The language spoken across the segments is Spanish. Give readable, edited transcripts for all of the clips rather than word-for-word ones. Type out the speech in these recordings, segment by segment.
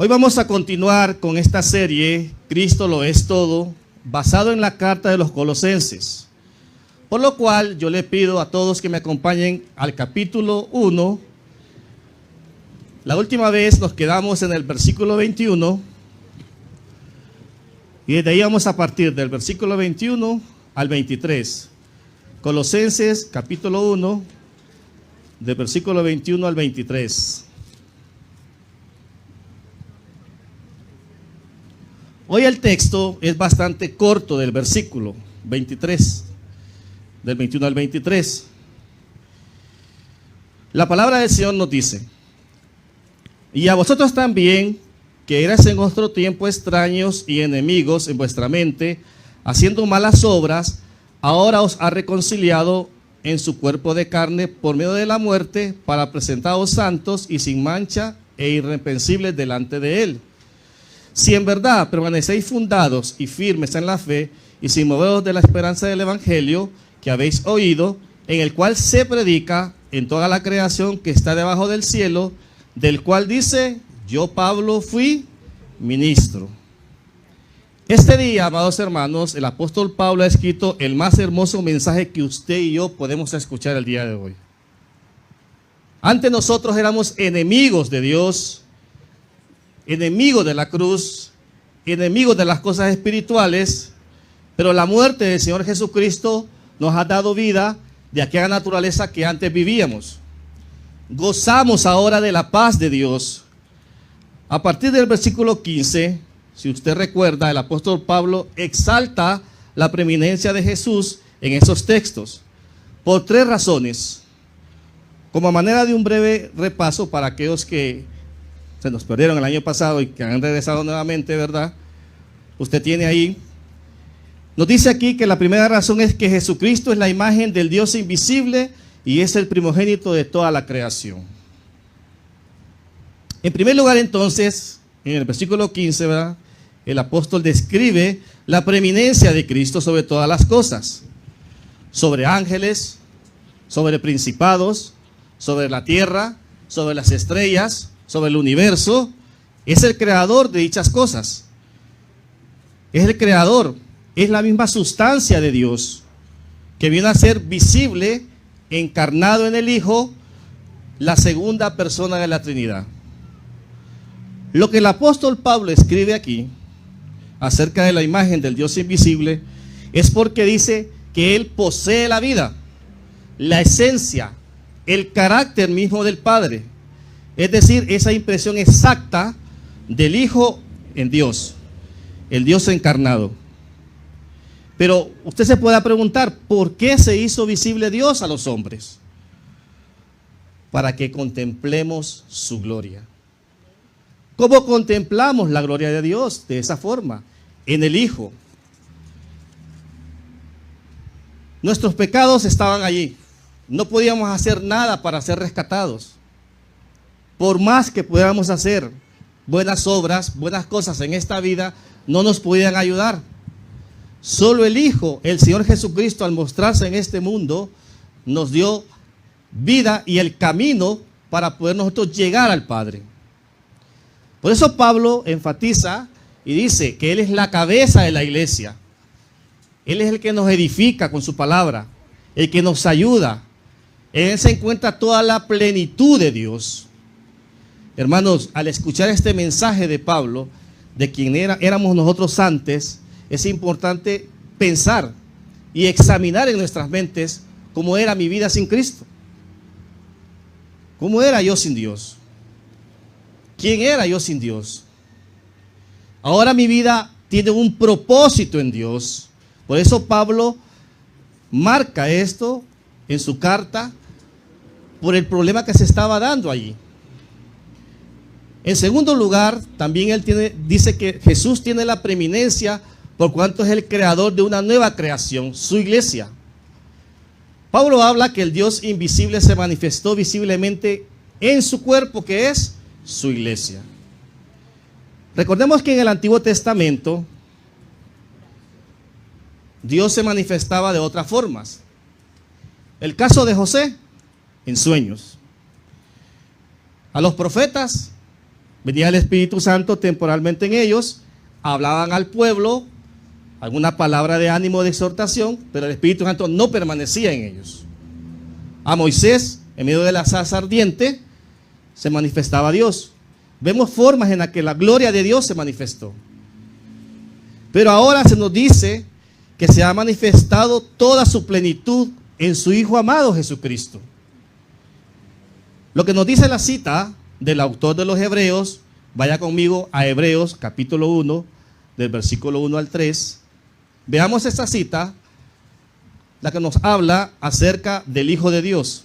Hoy vamos a continuar con esta serie, Cristo lo es todo, basado en la carta de los Colosenses. Por lo cual yo le pido a todos que me acompañen al capítulo 1. La última vez nos quedamos en el versículo 21. Y desde ahí vamos a partir del versículo 21 al 23. Colosenses capítulo 1, del versículo 21 al 23. Hoy el texto es bastante corto del versículo 23, del 21 al 23. La palabra del Señor nos dice: y a vosotros también, que eras en otro tiempo extraños y enemigos en vuestra mente, haciendo malas obras, ahora os ha reconciliado en su cuerpo de carne por medio de la muerte, para presentaros santos y sin mancha e irreprensibles delante de Él. Si en verdad permanecéis fundados y firmes en la fe, y sin moveros de la esperanza del Evangelio que habéis oído, en el cual se predica en toda la creación que está debajo del cielo, del cual dice: yo, Pablo, fui ministro. Este día, amados hermanos, el apóstol Pablo ha escrito el más hermoso mensaje que usted y yo podemos escuchar el día de hoy. Antes nosotros éramos enemigos de Dios, enemigos de la cruz, enemigos de las cosas espirituales, pero la muerte del Señor Jesucristo nos ha dado vida de aquella naturaleza que antes vivíamos. Gozamos ahora de la paz de Dios. A partir del versículo 15, si usted recuerda, el apóstol Pablo exalta la preeminencia de Jesús en esos textos por tres razones. Como manera de un breve repaso para aquellos que se nos perdieron el año pasado y que han regresado nuevamente, ¿verdad? Usted tiene ahí, nos dice aquí que la primera razón es que Jesucristo es la imagen del Dios invisible y es el primogénito de toda la creación. En primer lugar, entonces, en el versículo 15, ¿verdad?, el apóstol describe la preeminencia de Cristo sobre todas las cosas, sobre ángeles, sobre principados, sobre la tierra, sobre las estrellas, sobre el universo. Es el creador de dichas cosas. Es el creador, es la misma sustancia de Dios, que viene a ser visible, encarnado en el Hijo, la segunda persona de la Trinidad. Lo que el apóstol Pablo escribe aquí acerca de la imagen del Dios invisible es porque dice que Él posee la vida, la esencia, el carácter mismo del Padre. Es decir, esa impresión exacta del Hijo en Dios, el Dios encarnado. Pero usted se puede preguntar, ¿por qué se hizo visible Dios a los hombres? Para que contemplemos su gloria. ¿Cómo contemplamos la gloria de Dios? De esa forma, en el Hijo. Nuestros pecados estaban allí. No podíamos hacer nada para ser rescatados. Por más que pudiéramos hacer buenas obras, buenas cosas en esta vida, no nos podían ayudar. Solo el Hijo, el Señor Jesucristo, al mostrarse en este mundo, nos dio vida y el camino para poder nosotros llegar al Padre. Por eso Pablo enfatiza y dice que Él es la cabeza de la iglesia. Él es el que nos edifica con su palabra, el que nos ayuda. En Él se encuentra toda la plenitud de Dios. Hermanos, al escuchar este mensaje de Pablo, de quien éramos nosotros antes, es importante pensar y examinar en nuestras mentes cómo era mi vida sin Cristo. ¿Cómo era yo sin Dios? ¿Quién era yo sin Dios? Ahora mi vida tiene un propósito en Dios. Por eso Pablo marca esto en su carta por el problema que se estaba dando allí. En segundo lugar, también él dice que Jesús tiene la preeminencia por cuanto es el creador de una nueva creación, su iglesia. Pablo habla que el Dios invisible se manifestó visiblemente en su cuerpo, que es su iglesia. Recordemos que en el Antiguo Testamento Dios se manifestaba de otras formas. El caso de José, en sueños. A los profetas, Venía el Espíritu Santo temporalmente en ellos, hablaban al pueblo, alguna palabra de ánimo, de exhortación, pero el Espíritu Santo no permanecía en ellos. A Moisés, en medio de la zarza ardiente, se manifestaba Dios. Vemos formas en las que la gloria de Dios se manifestó. Pero ahora se nos dice que se ha manifestado toda su plenitud en su Hijo amado Jesucristo. Lo que nos dice la cita del autor de los Hebreos, vaya conmigo a Hebreos capítulo 1, del versículo 1 al 3. Veamos esta cita, la que nos habla acerca del Hijo de Dios.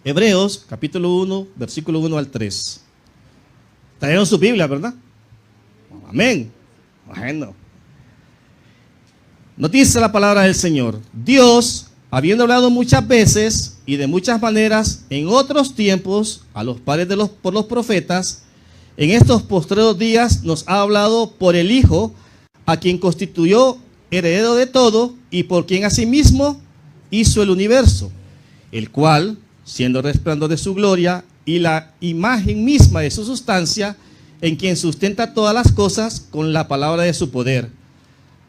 Hebreos capítulo 1, versículo 1 al 3. Trajeron su Biblia, ¿verdad? Amén. Bueno. Nos dice la palabra del Señor: Dios, habiendo hablado muchas veces y de muchas maneras en otros tiempos a los padres por los profetas, en estos postreros días nos ha hablado por el Hijo, a quien constituyó heredero de todo y por quien asimismo hizo el universo, el cual, siendo resplandor de su gloria y la imagen misma de su sustancia, en quien sustenta todas las cosas con la palabra de su poder,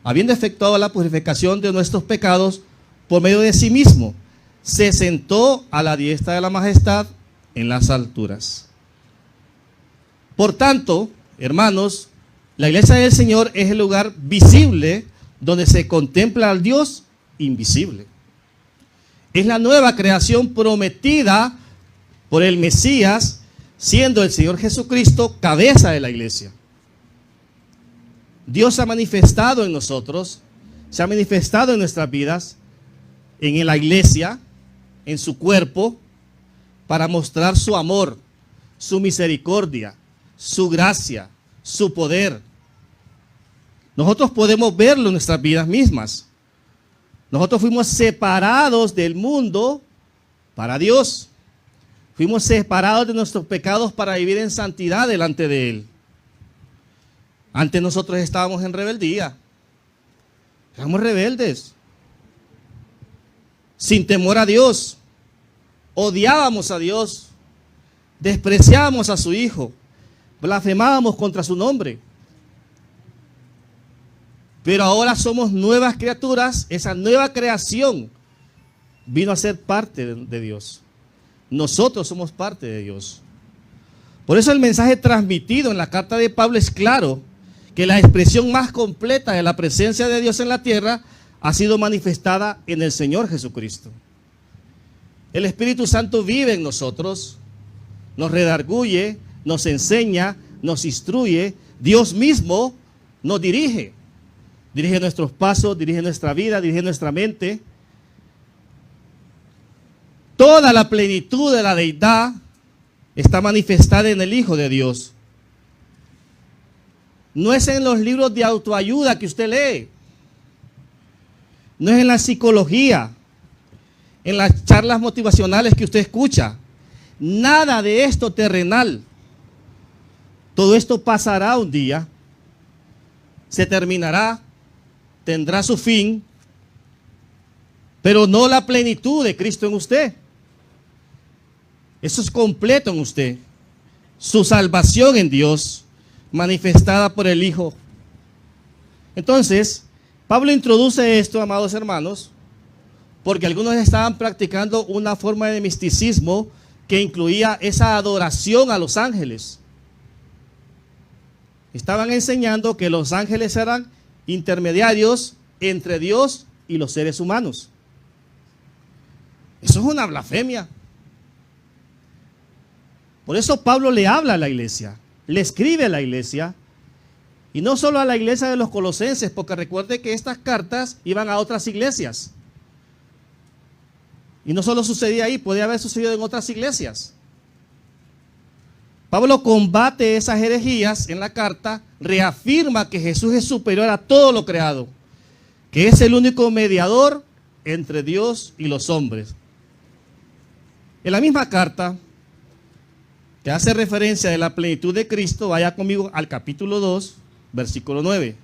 habiendo efectuado la purificación de nuestros pecados por medio de sí mismo, se sentó a la diestra de la majestad en las alturas. Por tanto, hermanos, la iglesia del Señor es el lugar visible donde se contempla al Dios invisible. Es la nueva creación prometida por el Mesías, siendo el Señor Jesucristo cabeza de la iglesia. Dios se ha manifestado en nosotros, se ha manifestado en nuestras vidas, en la iglesia, en su cuerpo, para mostrar su amor, su misericordia, su gracia, su poder. Nosotros podemos verlo en nuestras vidas mismas. Nosotros fuimos separados del mundo para Dios. Fuimos separados de nuestros pecados para vivir en santidad delante de Él. Antes nosotros estábamos en rebeldía. Éramos rebeldes. Sin temor a Dios. Odiábamos a Dios. Despreciábamos a su Hijo. Blasfemábamos contra su nombre. Pero ahora somos nuevas criaturas. Esa nueva creación vino a ser parte de Dios. Nosotros somos parte de Dios. Por eso el mensaje transmitido en la carta de Pablo es claro, que la expresión más completa de la presencia de Dios en la tierra ha sido manifestada en el Señor Jesucristo. El Espíritu Santo vive en nosotros, nos redarguye, nos enseña, nos instruye. Dios mismo nos dirige. Dirige nuestros pasos, dirige nuestra vida, dirige nuestra mente. Toda la plenitud de la deidad está manifestada en el Hijo de Dios. No es en los libros de autoayuda que usted lee. No es en la psicología, en las charlas motivacionales que usted escucha. Nada de esto terrenal. Todo esto pasará un día. Se terminará. Tendrá su fin. Pero no la plenitud de Cristo en usted. Eso es completo en usted. Su salvación en Dios, manifestada por el Hijo. Entonces, Pablo introduce esto, amados hermanos, porque algunos estaban practicando una forma de misticismo que incluía esa adoración a los ángeles. Estaban enseñando que los ángeles eran intermediarios entre Dios y los seres humanos. Eso es una blasfemia. Por eso Pablo le habla a la iglesia, le escribe a la iglesia, y no solo a la iglesia de los Colosenses, porque recuerde que estas cartas iban a otras iglesias. Y no solo sucedía ahí, podía haber sucedido en otras iglesias. Pablo combate esas herejías en la carta, reafirma que Jesús es superior a todo lo creado, que es el único mediador entre Dios y los hombres. En la misma carta, que hace referencia de la plenitud de Cristo, vaya conmigo al capítulo 2, versículo 9.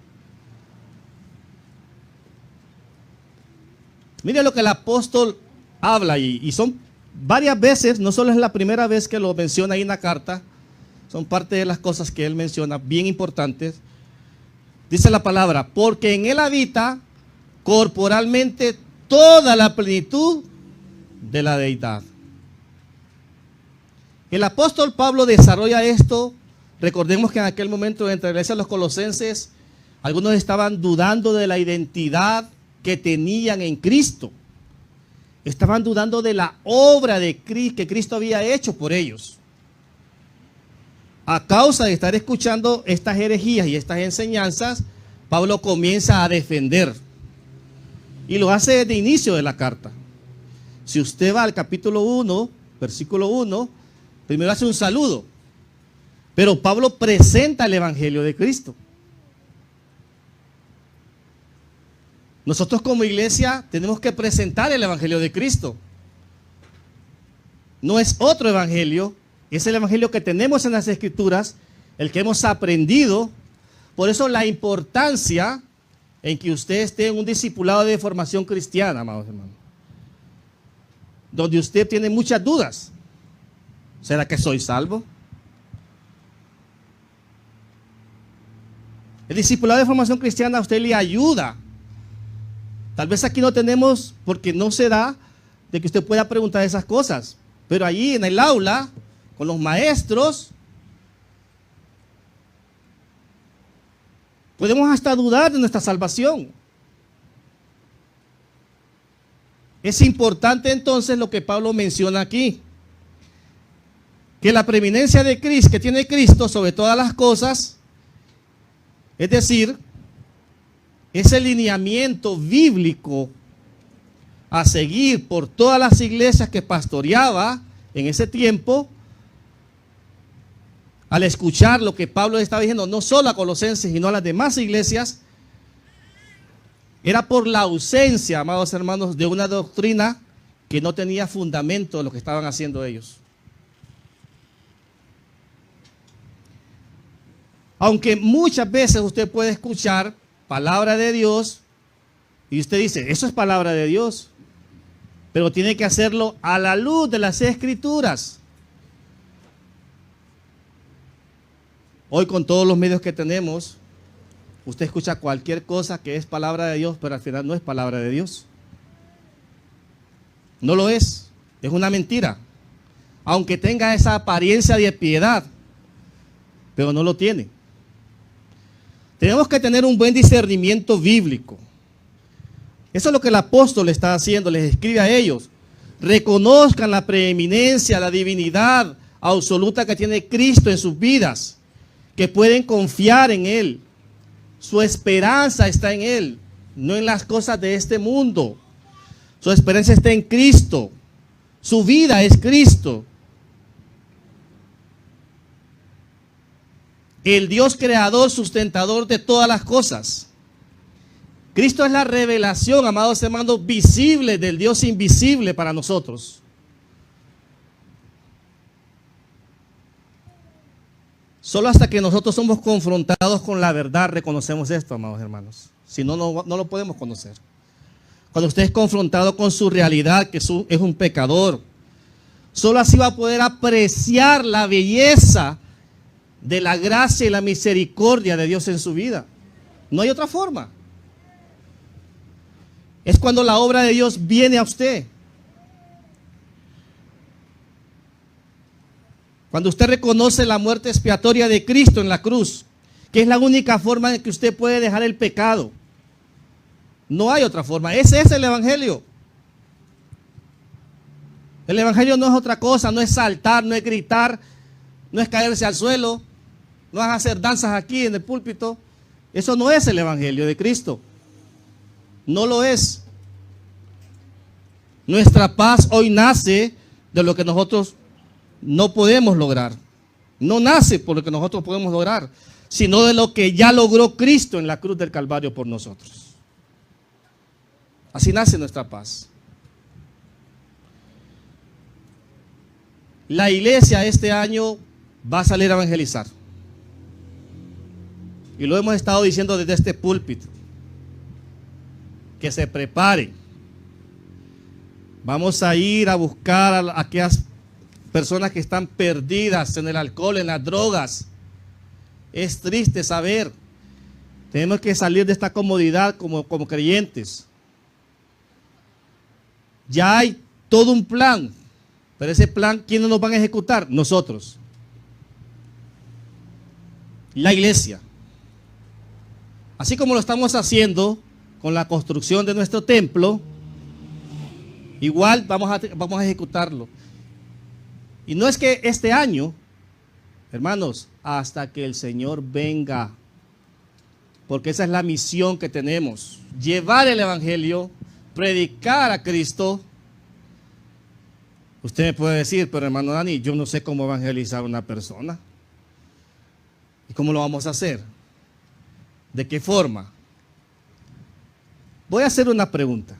Mire lo que el apóstol habla ahí, y son varias veces, no solo es la primera vez que lo menciona ahí en la carta, son parte de las cosas que él menciona, bien importantes. Dice la palabra, porque en él habita corporalmente toda la plenitud de la deidad. El apóstol Pablo desarrolla esto. Recordemos que en aquel momento, entre la iglesia de los colosenses, algunos estaban dudando de la identidad que tenían en Cristo. Estaban dudando de la obra de Cristo, que Cristo había hecho por ellos. A causa de estar escuchando estas herejías y estas enseñanzas, Pablo comienza a defender. Y lo hace desde el inicio de la carta. Si usted va al capítulo 1, versículo 1, primero hace un saludo. Pero Pablo presenta el evangelio de Cristo. Nosotros como iglesia tenemos que presentar el evangelio de Cristo. No es otro evangelio, es el evangelio que tenemos en las Escrituras, el que hemos aprendido. Por eso la importancia en que usted esté en un discipulado de formación cristiana, amados hermanos, donde usted tiene muchas dudas. ¿Será que soy salvo? El discipulado de formación cristiana a usted le ayuda. Tal vez aquí no tenemos, porque no se da, de que usted pueda preguntar esas cosas. Pero allí en el aula, con los maestros, podemos hasta dudar de nuestra salvación. Es importante entonces lo que Pablo menciona aquí. Que la preeminencia de Cristo, que tiene Cristo sobre todas las cosas, es decir, ese lineamiento bíblico a seguir por todas las iglesias que pastoreaba en ese tiempo, al escuchar lo que Pablo estaba diciendo, no solo a Colosenses, sino a las demás iglesias, era por la ausencia, amados hermanos, de una doctrina que no tenía fundamento de lo que estaban haciendo ellos. Aunque muchas veces usted puede escuchar palabra de Dios y usted dice, eso es palabra de Dios, pero tiene que hacerlo a la luz de las Escrituras. Hoy con todos los medios que tenemos, usted escucha cualquier cosa que es palabra de Dios, pero al final no es palabra de Dios. No lo es una mentira. Aunque tenga esa apariencia de piedad, pero no lo tiene. Tenemos que tener un buen discernimiento bíblico. Eso es lo que el apóstol está haciendo, les escribe a ellos. Reconozcan la preeminencia, la divinidad absoluta que tiene Cristo en sus vidas, que pueden confiar en Él. Su esperanza está en Él, no en las cosas de este mundo. Su esperanza está en Cristo. Su vida es Cristo. El Dios creador, sustentador de todas las cosas. Cristo es la revelación, amados hermanos, visible del Dios invisible para nosotros. Solo hasta que nosotros somos confrontados con la verdad reconocemos esto, amados hermanos. Si no, no lo podemos conocer. Cuando usted es confrontado con su realidad, que es un pecador, solo así va a poder apreciar la belleza de la gracia y la misericordia de Dios en su vida. No hay otra forma. Es cuando la obra de Dios viene a usted. Cuando usted reconoce la muerte expiatoria de Cristo en la cruz, que es la única forma en que usted puede dejar el pecado. No hay otra forma. Ese es el evangelio. El evangelio no es otra cosa, no es saltar, no es gritar, no es caerse al suelo, no es hacer danzas aquí en el púlpito. Eso no es el evangelio de Cristo. No lo es. Nuestra paz hoy nace de lo que nosotros no podemos lograr. No nace por lo que nosotros podemos lograr, sino de lo que ya logró Cristo en la cruz del Calvario por nosotros. Así nace nuestra paz. La iglesia este año va a salir a evangelizar. Y lo hemos estado diciendo desde este púlpito. Que se preparen. Vamos a ir a buscar a aquellas personas que están perdidas en el alcohol, en las drogas. Es triste saber. Tenemos que salir de esta comodidad como creyentes. Ya hay todo un plan, pero ese plan, ¿quiénes nos van a ejecutar? Nosotros. La iglesia. Así como lo estamos haciendo con la construcción de nuestro templo, igual vamos a ejecutarlo. Y no es que este año, hermanos, hasta que el Señor venga, porque esa es la misión que tenemos, llevar el evangelio, predicar a Cristo. Usted me puede decir, pero hermano Dani, yo no sé cómo evangelizar a una persona. ¿Y cómo lo vamos a hacer? ¿De qué forma? Voy a hacer una pregunta.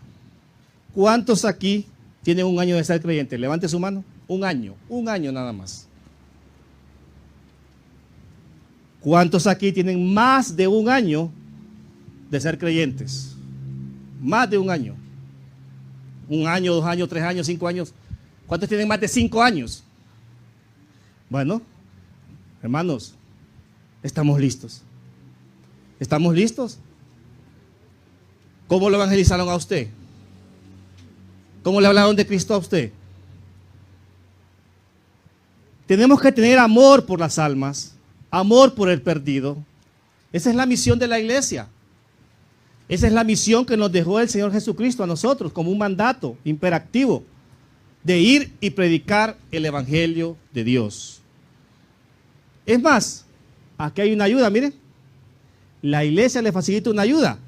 ¿Cuántos aquí tienen un año de ser creyente? Levante su mano. Un año nada más. ¿Cuántos aquí tienen más de un año de ser creyentes? Más de un año. 1 año, 2 años, 3 años, 5 años. ¿Cuántos tienen más de 5 años? Bueno, hermanos, estamos listos. ¿Estamos listos? ¿Cómo lo evangelizaron a usted? ¿Cómo le hablaron de Cristo a usted? Tenemos que tener amor por las almas, amor por el perdido. Esa es la misión de la iglesia. Esa es la misión que nos dejó el Señor Jesucristo a nosotros como un mandato imperativo de ir y predicar el evangelio de Dios. Es más, aquí hay una ayuda, miren. La iglesia le facilita una ayuda,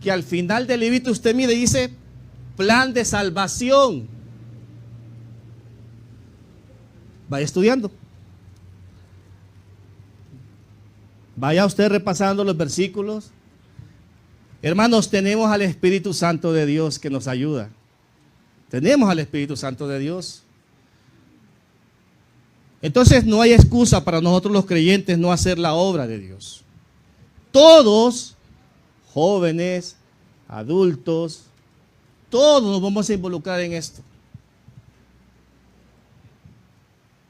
que al final del librito usted mire y dice, plan de salvación. Vaya estudiando. Vaya usted repasando los versículos. Hermanos, tenemos al Espíritu Santo de Dios que nos ayuda. Tenemos al Espíritu Santo de Dios. Entonces no hay excusa para nosotros los creyentes no hacer la obra de Dios. Todos, jóvenes, adultos, todos nos vamos a involucrar en esto.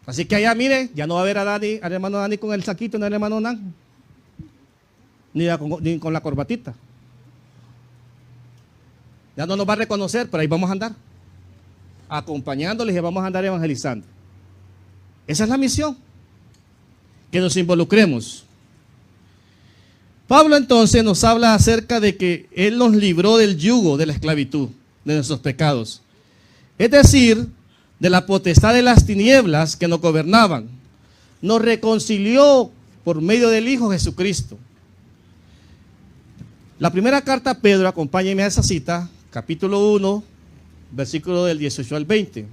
Así que allá, mire, ya no va a ver a Dani, al hermano Dani con el saquito, ni al hermano Nan, ni con la corbatita. Ya no nos va a reconocer, pero ahí vamos a andar, acompañándoles y vamos a andar evangelizando. Esa es la misión, que nos involucremos. Pablo entonces nos habla acerca de que Él nos libró del yugo de la esclavitud, de nuestros pecados. Es decir, de la potestad de las tinieblas que nos gobernaban. Nos reconcilió por medio del Hijo Jesucristo. La primera carta a Pedro, acompáñenme a esa cita, capítulo 1, versículo del 18 al 20.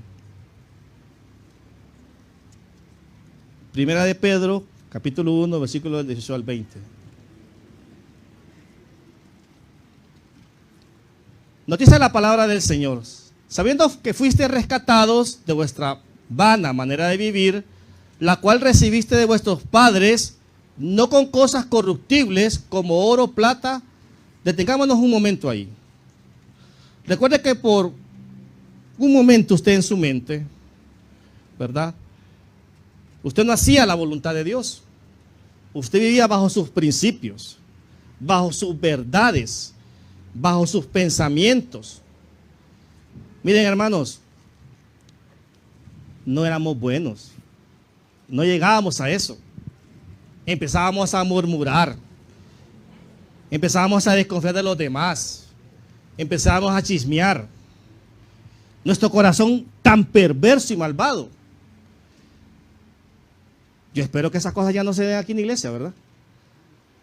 Primera de Pedro, capítulo 1, versículo del 18 al 20. Nos dice la palabra del Señor: sabiendo que fuiste rescatados de vuestra vana manera de vivir, la cual recibiste de vuestros padres, no con cosas corruptibles como oro, plata. Detengámonos un momento ahí. Recuerde que por un momento usted en su mente, ¿verdad? Usted no hacía la voluntad de Dios. Usted vivía bajo sus principios, bajo sus verdades, bajo sus pensamientos. Miren, hermanos, no éramos buenos. No llegábamos a eso. Empezábamos a murmurar. Empezábamos a desconfiar de los demás. Empezábamos a chismear. Nuestro corazón tan perverso y malvado. Yo espero que esas cosas ya no se den aquí en la iglesia, ¿verdad?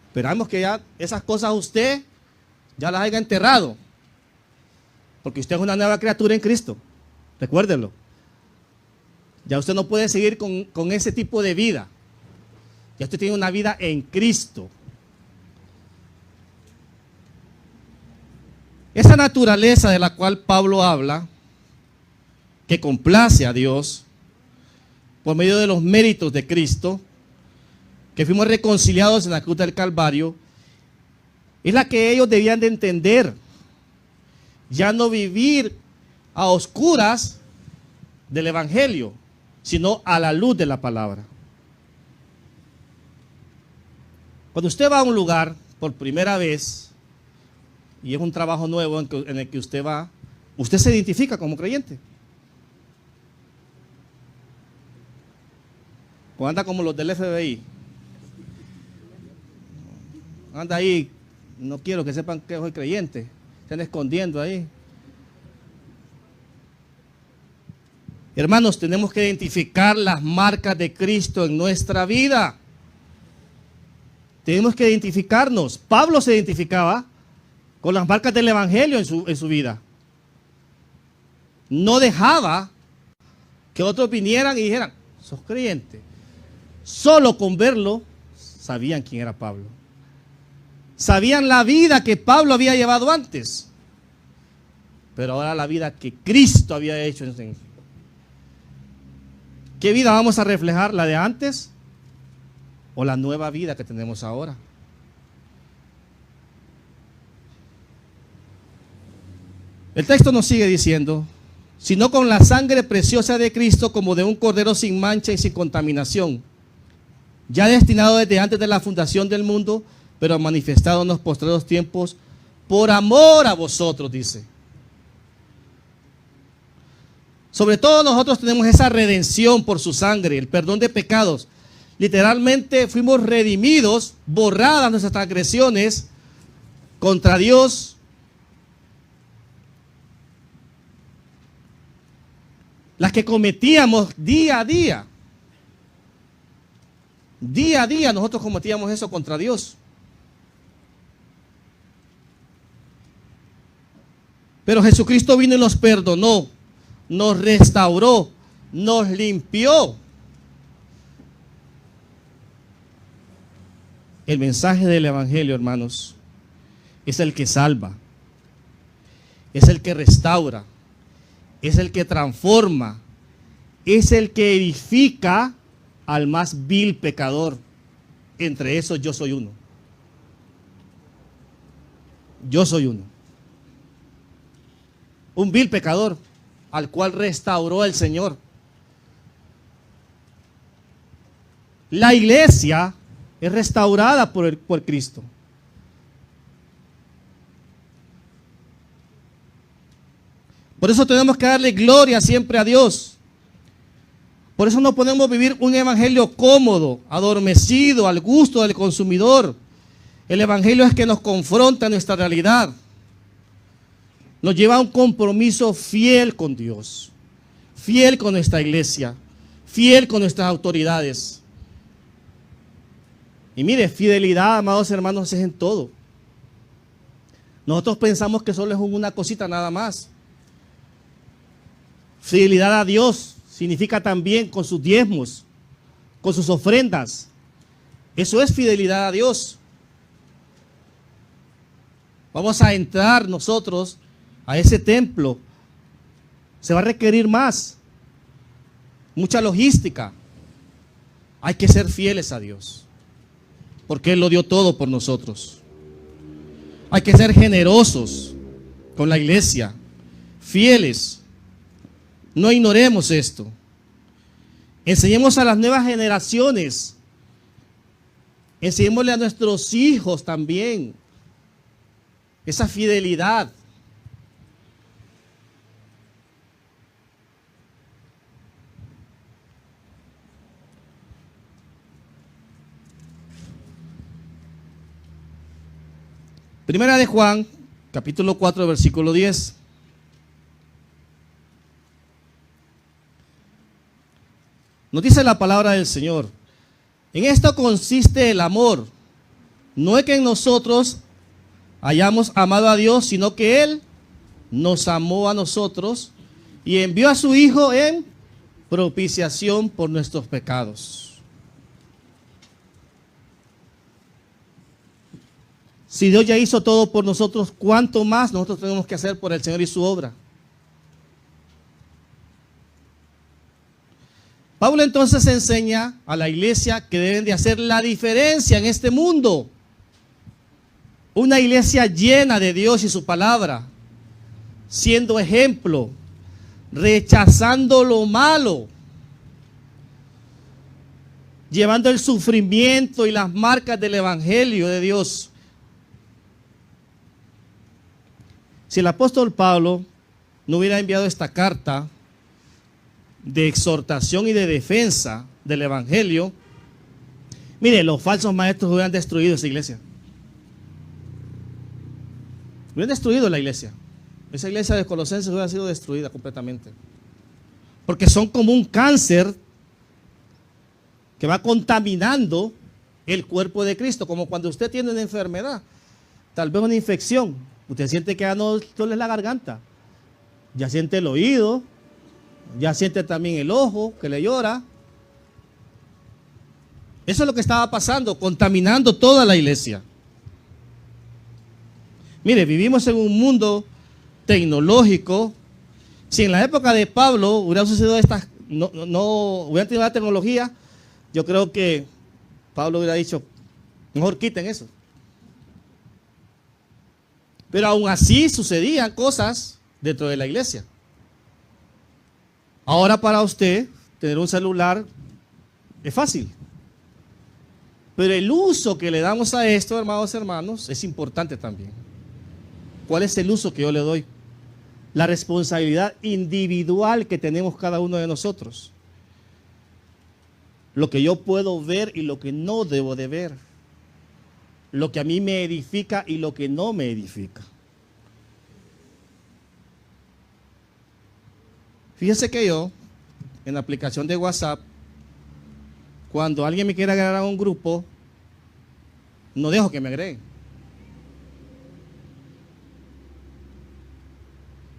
Esperamos que ya esas cosas usted ya las haya enterrado. Porque usted es una nueva criatura en Cristo. Recuérdelo. Ya usted no puede seguir con ese tipo de vida. Ya usted tiene una vida en Cristo. Esa naturaleza de la cual Pablo habla, que complace a Dios, por medio de los méritos de Cristo, que fuimos reconciliados en la cruz del Calvario, es la que ellos debían de entender. Ya no vivir a oscuras del Evangelio, sino a la luz de la palabra. Cuando usted va a un lugar por primera vez y es un trabajo nuevo en el que usted va, usted se identifica como creyente. O anda como los del FBI. Anda ahí, no quiero que sepan que soy creyente. Están escondiendo ahí. Hermanos, tenemos que identificar las marcas de Cristo en nuestra vida. Tenemos que identificarnos. Pablo se identificaba con las marcas del Evangelio en su vida. No dejaba que otros vinieran y dijeran, sos creyente. Solo con verlo sabían quién era Pablo. Sabían la vida que Pablo había llevado antes. Pero ahora la vida que Cristo había hecho en sí. ¿Qué vida vamos a reflejar? ¿La de antes o la nueva vida que tenemos ahora? El texto nos sigue diciendo, sino con la sangre preciosa de Cristo como de un cordero sin mancha y sin contaminación, ya destinado desde antes de la fundación del mundo, pero manifestado en los postreros tiempos por amor a vosotros, dice. Sobre todo nosotros tenemos esa redención por su sangre, el perdón de pecados. Literalmente fuimos redimidos, borradas nuestras transgresiones contra Dios. Las que cometíamos día a día. Día a día nosotros cometíamos eso contra Dios. Pero Jesucristo vino y nos perdonó, nos restauró, nos limpió. El mensaje del Evangelio, hermanos, es el que salva, es el que restaura, es el que transforma, es el que edifica al más vil pecador. Entre esos yo soy uno. Yo soy uno. Un vil pecador al cual restauró el Señor. La iglesia es restaurada por Cristo. Por eso tenemos que darle gloria siempre a Dios. Por eso no podemos vivir un evangelio cómodo, adormecido, al gusto del consumidor. El evangelio es que nos confronta a nuestra realidad. Nos lleva a un compromiso fiel con Dios, fiel con nuestra iglesia, fiel con nuestras autoridades. Y mire, fidelidad, amados hermanos, es en todo. Nosotros pensamos que solo es una cosita nada más. Fidelidad a Dios significa también con sus diezmos, con sus ofrendas. Eso es fidelidad a Dios. Vamos a entrar nosotros a ese templo. Se va a requerir más, mucha logística. Hay que ser fieles a Dios, porque Él lo dio todo por nosotros. Hay que ser generosos con la iglesia, fieles. No ignoremos esto. Enseñemos a las nuevas generaciones. Enseñémosle a nuestros hijos también esa fidelidad. Primera de Juan, capítulo 4, versículo 10. Nos dice la palabra del Señor: en esto consiste el amor. No es que en nosotros hayamos amado a Dios, sino que Él nos amó a nosotros y envió a su Hijo en propiciación por nuestros pecados. Si Dios ya hizo todo por nosotros, ¿cuánto más nosotros tenemos que hacer por el Señor y su obra? Pablo entonces enseña a la iglesia que deben de hacer la diferencia en este mundo. Una iglesia llena de Dios y su palabra, siendo ejemplo, rechazando lo malo, llevando el sufrimiento y las marcas del Evangelio de Dios. Si el apóstol Pablo no hubiera enviado esta carta de exhortación y de defensa del Evangelio, mire, los falsos maestros hubieran destruido esa iglesia. Hubieran destruido la iglesia. Esa iglesia de Colosenses hubiera sido destruida completamente. Porque son como un cáncer que va contaminando el cuerpo de Cristo. Como cuando usted tiene una enfermedad, tal vez una infección. Usted siente que ya no duele la garganta. Ya siente el oído. Ya siente también el ojo que le llora. Eso es lo que estaba pasando, contaminando toda la iglesia. Mire, vivimos en un mundo tecnológico. Si en la época de Pablo hubiera sucedido estas, no hubieran tenido la tecnología, yo creo que Pablo hubiera dicho, mejor quiten eso. Pero aún así sucedían cosas dentro de la iglesia. Ahora para usted tener un celular es fácil. Pero el uso que le damos a esto, hermanos, es importante también. ¿Cuál es el uso que yo le doy? La responsabilidad individual que tenemos cada uno de nosotros. Lo que yo puedo ver y lo que no debo de ver. Lo que a mí me edifica y lo que no me edifica. Fíjese que yo, en la aplicación de WhatsApp, cuando alguien me quiere agregar a un grupo, no dejo que me agreguen.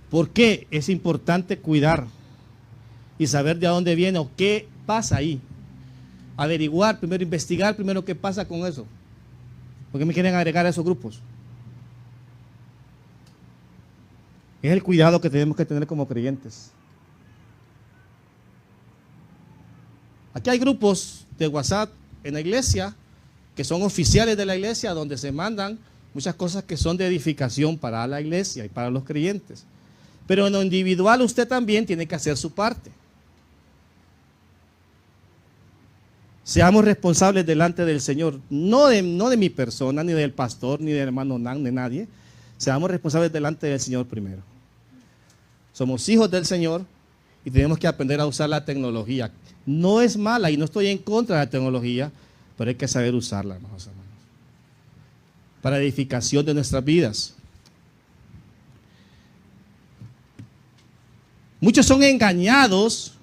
¿Por qué? Es importante cuidar y saber de dónde viene o qué pasa ahí. Averiguar, primero investigar, primero qué pasa con eso. ¿Por qué me quieren agregar a esos grupos? Es el cuidado que tenemos que tener como creyentes. Aquí hay grupos de WhatsApp en la iglesia que son oficiales de la iglesia donde se mandan muchas cosas que son de edificación para la iglesia y para los creyentes. Pero en lo individual usted también tiene que hacer su parte. Seamos responsables delante del Señor, no de mi persona, ni del pastor, ni del hermano Nan, de nadie. Seamos responsables delante del Señor primero. Somos hijos del Señor y tenemos que aprender a usar la tecnología. No es mala y no estoy en contra de la tecnología, pero hay que saber usarla, hermanos, para edificación de nuestras vidas. Muchos son engañados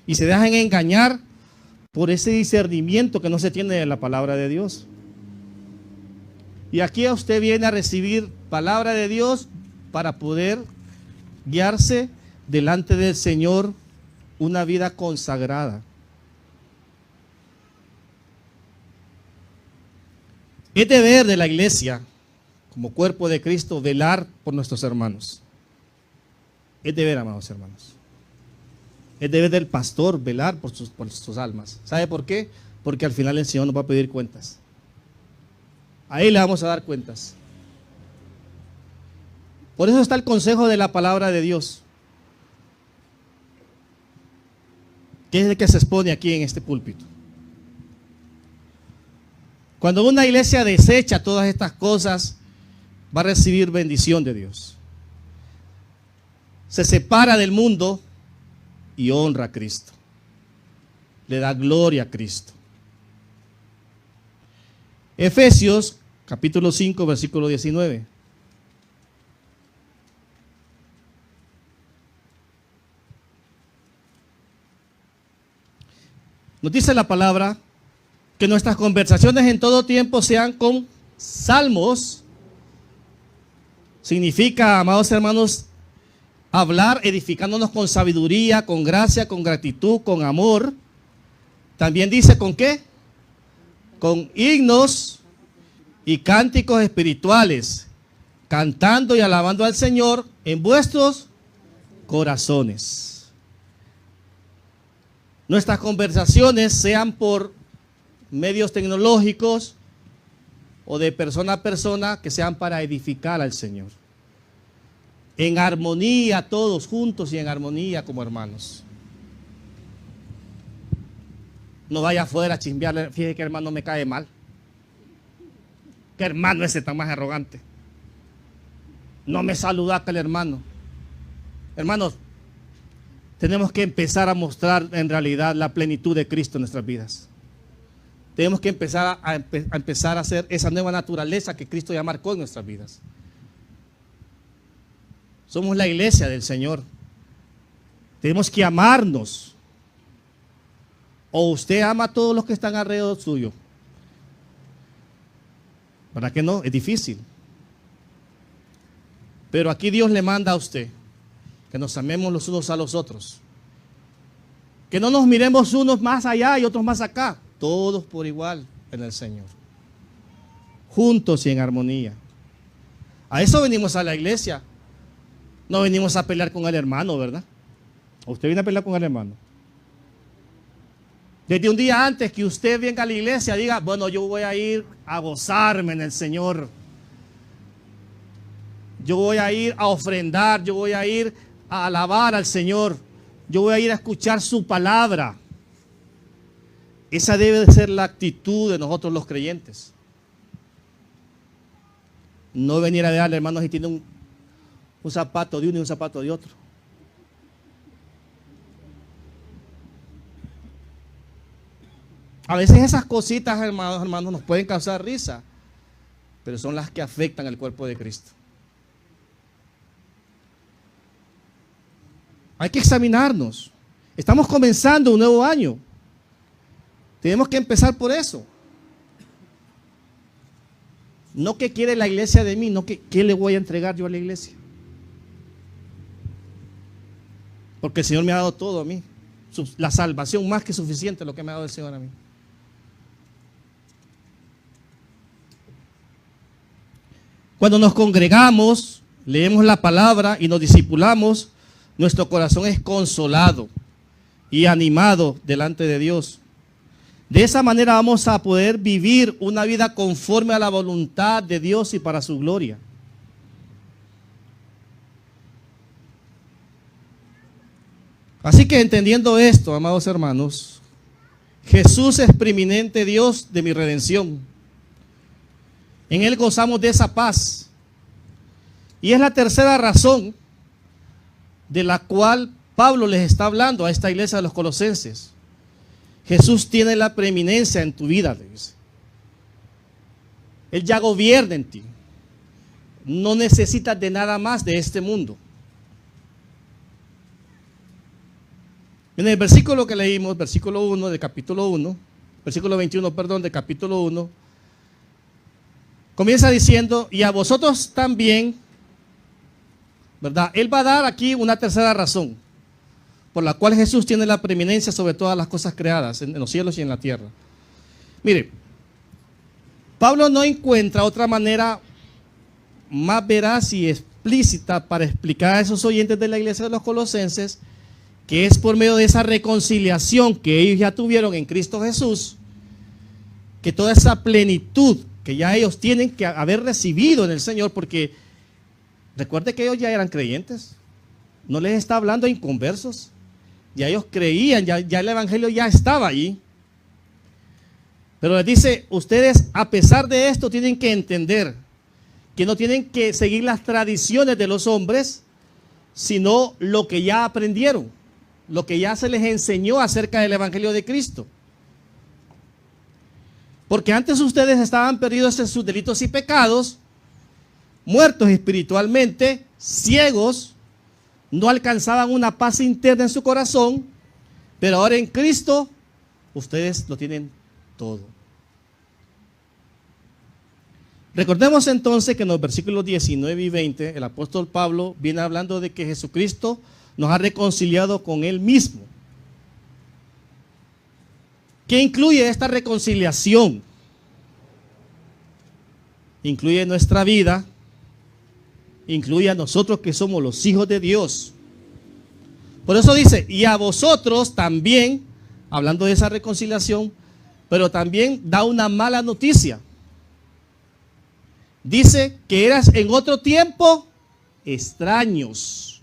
y se dejan engañar por ese discernimiento que no se tiene de la palabra de Dios. Y aquí usted viene a recibir palabra de Dios para poder guiarse delante del Señor una vida consagrada. Es deber de la iglesia, como cuerpo de Cristo, velar por nuestros hermanos. Es deber, amados hermanos. Es deber del pastor velar por sus almas. ¿Sabe por qué? Porque al final el Señor nos va a pedir cuentas. Ahí le vamos a dar cuentas. Por eso está el consejo de la palabra de Dios, que es el que se expone aquí en este púlpito. Cuando una iglesia desecha todas estas cosas, va a recibir bendición de Dios. Se separa del mundo y honra a Cristo. Le da gloria a Cristo. Efesios capítulo 5, versículo 19. Nos dice la palabra que nuestras conversaciones en todo tiempo sean con salmos. Significa, amados hermanos, hablar edificándonos con sabiduría, con gracia, con gratitud, con amor. También dice con qué? Con himnos y cánticos espirituales, cantando y alabando al Señor en vuestros corazones. Nuestras conversaciones sean por medios tecnológicos o de persona a persona, que sean para edificar al Señor. En armonía todos juntos y en armonía como hermanos. No vaya afuera a chismearle, fíjese que hermano me cae mal. Que hermano ese tan más arrogante. No me saluda aquel hermano. Hermanos, tenemos que empezar a mostrar en realidad la plenitud de Cristo en nuestras vidas. Tenemos que empezar a hacer esa nueva naturaleza que Cristo ya marcó en nuestras vidas. Somos la iglesia del Señor. Tenemos que amarnos. O usted ama a todos los que están alrededor suyo. ¿Verdad que no? Es difícil. Pero aquí Dios le manda a usted que nos amemos los unos a los otros. Que no nos miremos unos más allá y otros más acá. Todos por igual en el Señor. Juntos y en armonía. A eso venimos a la iglesia. No venimos a pelear con el hermano, ¿verdad? Usted viene a pelear con el hermano. Desde un día antes que usted venga a la iglesia, diga, bueno, yo voy a ir a gozarme en el Señor. Yo voy a ir a ofrendar, yo voy a ir a alabar al Señor. Yo voy a ir a escuchar su palabra. Esa debe de ser la actitud de nosotros los creyentes. No venir a darle, hermanos, si tiene un zapato de uno y un zapato de otro. A veces esas cositas, hermanos, nos pueden causar risa, pero son las que afectan al cuerpo de Cristo. Hay que examinarnos. Estamos comenzando un nuevo año. Tenemos que empezar por eso. No que quiere la iglesia de mí, no que qué le voy a entregar yo a la iglesia. Porque el Señor me ha dado todo a mí. La salvación más que suficiente lo que me ha dado el Señor a mí. Cuando nos congregamos, leemos la palabra y nos discipulamos, nuestro corazón es consolado y animado delante de Dios. De esa manera vamos a poder vivir una vida conforme a la voluntad de Dios y para su gloria. Así que entendiendo esto, amados hermanos, Jesús es preeminente Dios de mi redención. En Él gozamos de esa paz. Y es la tercera razón de la cual Pablo les está hablando a esta iglesia de los Colosenses. Jesús tiene la preeminencia en tu vida, le dice. Él ya gobierna en ti. No necesitas de nada más de este mundo. En el versículo que leímos, versículo 1 de capítulo 1, versículo 21, perdón, de capítulo 1, comienza diciendo, y a vosotros también, ¿verdad? Él va a dar aquí una tercera razón, por la cual Jesús tiene la preeminencia sobre todas las cosas creadas, en los cielos y en la tierra. Mire, Pablo no encuentra otra manera más veraz y explícita para explicar a esos oyentes de la iglesia de los Colosenses, que es por medio de esa reconciliación que ellos ya tuvieron en Cristo Jesús, que toda esa plenitud que ya ellos tienen que haber recibido en el Señor, porque recuerde que ellos ya eran creyentes, no les está hablando a inconversos, ya ellos creían, ya el evangelio ya estaba ahí, pero les dice, ustedes a pesar de esto tienen que entender que no tienen que seguir las tradiciones de los hombres, sino lo que ya aprendieron, lo que ya se les enseñó acerca del evangelio de Cristo. Porque antes ustedes estaban perdidos en sus delitos y pecados, muertos espiritualmente, ciegos, no alcanzaban una paz interna en su corazón, pero ahora en Cristo ustedes lo tienen todo. Recordemos entonces que en los versículos 19 y 20 el apóstol Pablo viene hablando de que Jesucristo nos ha reconciliado con Él mismo. ¿Qué incluye esta reconciliación? Incluye nuestra vida, incluye a nosotros que somos los hijos de Dios. Por eso dice, y a vosotros también, hablando de esa reconciliación, pero también da una mala noticia. Dice que eras en otro tiempo extraños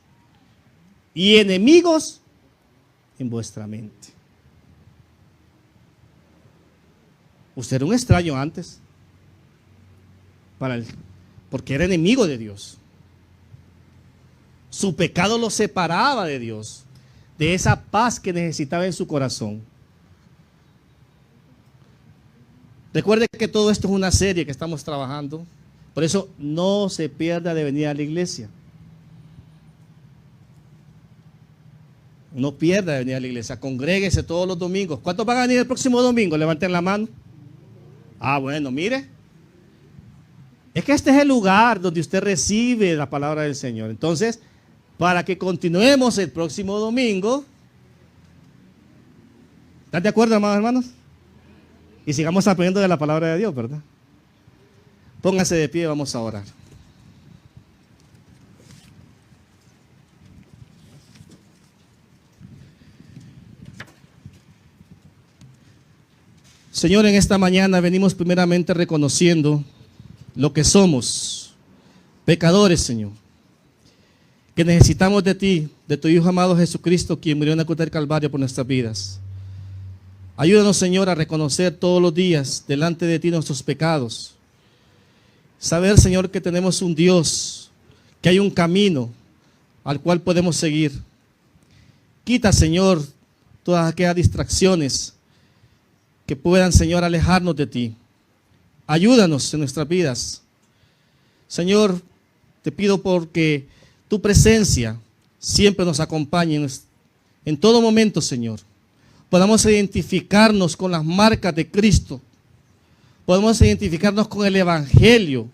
y enemigos en vuestra mente. Usted era un extraño antes, porque era enemigo de Dios. Su pecado lo separaba de Dios, de esa paz que necesitaba en su corazón. Recuerde que todo esto es una serie que estamos trabajando. Por eso no se pierda de venir a la iglesia. No pierda de venir a la iglesia. Congréguese todos los domingos. ¿Cuántos van a venir el próximo domingo? Levanten la mano. Ah, bueno, mire. Es que este es el lugar donde usted recibe la palabra del Señor. Entonces, para que continuemos el próximo domingo, ¿están de acuerdo, amados hermanos? Y sigamos aprendiendo de la palabra de Dios, ¿verdad? Pónganse de pie, vamos a orar. Señor, en esta mañana venimos primeramente reconociendo lo que somos, pecadores, Señor, que necesitamos de ti, de tu Hijo amado Jesucristo, quien murió en la cruz del Calvario por nuestras vidas. Ayúdanos, Señor, a reconocer todos los días delante de ti nuestros pecados. Saber, Señor, que tenemos un Dios, que hay un camino al cual podemos seguir. Quita, Señor, todas aquellas distracciones que puedan, Señor, alejarnos de ti. Ayúdanos en nuestras vidas. Señor, te pido porque tu presencia siempre nos acompañe en todo momento, Señor. Podamos identificarnos con las marcas de Cristo. Podemos identificarnos con el Evangelio,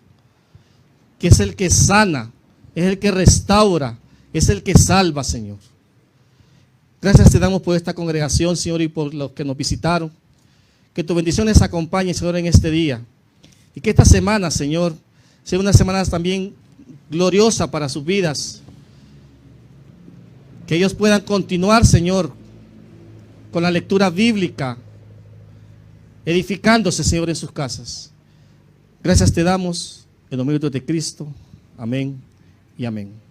que es el que sana, es el que restaura, es el que salva, Señor. Gracias te damos por esta congregación, Señor, y por los que nos visitaron. Que tu bendición les acompañe, Señor, en este día. Y que esta semana, Señor, sea una semana también gloriosa para sus vidas. Que ellos puedan continuar, Señor, con la lectura bíblica, edificándose, Señor, en sus casas. Gracias te damos en nombre de Cristo. Amén y amén.